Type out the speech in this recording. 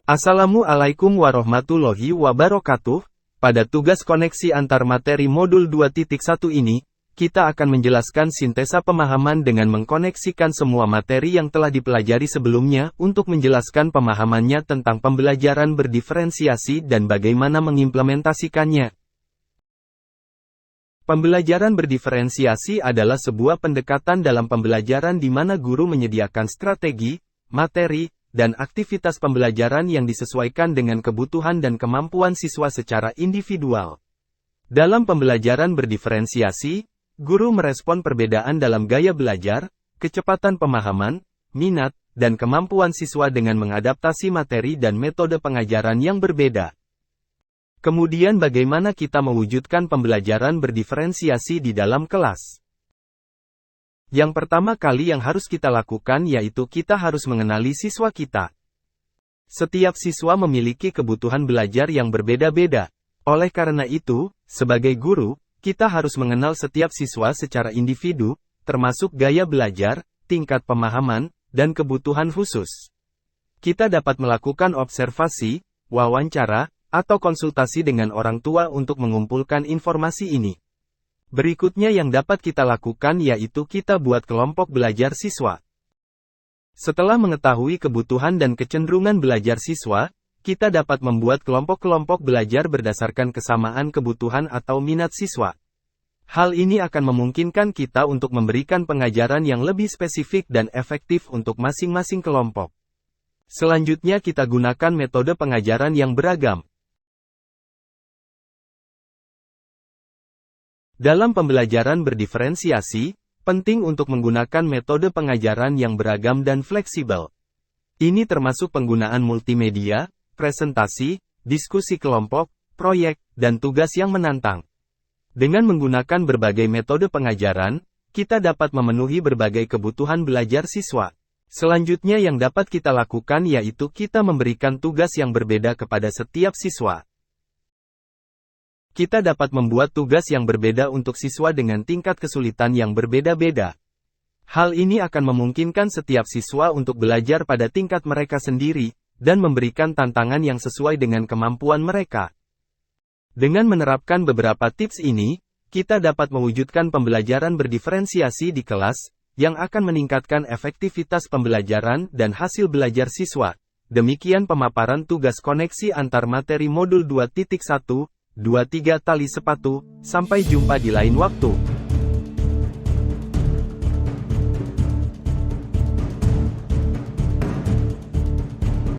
Assalamualaikum warahmatullahi wabarakatuh. Pada tugas koneksi antar materi modul 2.1 ini, kita akan menjelaskan sintesa pemahaman dengan mengkoneksikan semua materi yang telah dipelajari sebelumnya untuk menjelaskan pemahamannya tentang pembelajaran berdiferensiasi dan bagaimana mengimplementasikannya. Pembelajaran berdiferensiasi adalah sebuah pendekatan dalam pembelajaran di mana guru menyediakan strategi, materi, dan aktivitas pembelajaran yang disesuaikan dengan kebutuhan dan kemampuan siswa secara individual. Dalam pembelajaran berdiferensiasi, guru merespon perbedaan dalam gaya belajar, kecepatan pemahaman, minat, dan kemampuan siswa dengan mengadaptasi materi dan metode pengajaran yang berbeda. Kemudian bagaimana kita mewujudkan pembelajaran berdiferensiasi di dalam kelas? Yang pertama kali yang harus kita lakukan yaitu kita harus mengenali siswa kita. Setiap siswa memiliki kebutuhan belajar yang berbeda-beda. Oleh karena itu, sebagai guru, kita harus mengenal setiap siswa secara individu, termasuk gaya belajar, tingkat pemahaman, dan kebutuhan khusus. Kita dapat melakukan observasi, wawancara, atau konsultasi dengan orang tua untuk mengumpulkan informasi ini. Berikutnya yang dapat kita lakukan yaitu kita buat kelompok belajar siswa. Setelah mengetahui kebutuhan dan kecenderungan belajar siswa, kita dapat membuat kelompok-kelompok belajar berdasarkan kesamaan kebutuhan atau minat siswa. Hal ini akan memungkinkan kita untuk memberikan pengajaran yang lebih spesifik dan efektif untuk masing-masing kelompok. Selanjutnya kita gunakan metode pengajaran yang beragam. Dalam pembelajaran berdiferensiasi, penting untuk menggunakan metode pengajaran yang beragam dan fleksibel. Ini termasuk penggunaan multimedia, presentasi, diskusi kelompok, proyek, dan tugas yang menantang. Dengan menggunakan berbagai metode pengajaran, kita dapat memenuhi berbagai kebutuhan belajar siswa. Selanjutnya yang dapat kita lakukan yaitu kita memberikan tugas yang berbeda kepada setiap siswa. Kita dapat membuat tugas yang berbeda untuk siswa dengan tingkat kesulitan yang berbeda-beda. Hal ini akan memungkinkan setiap siswa untuk belajar pada tingkat mereka sendiri, dan memberikan tantangan yang sesuai dengan kemampuan mereka. Dengan menerapkan beberapa tips ini, kita dapat mewujudkan pembelajaran berdiferensiasi di kelas, yang akan meningkatkan efektivitas pembelajaran dan hasil belajar siswa. Demikian pemaparan tugas koneksi antar materi modul 2.1. 23 tali sepatu, sampai jumpa di lain waktu.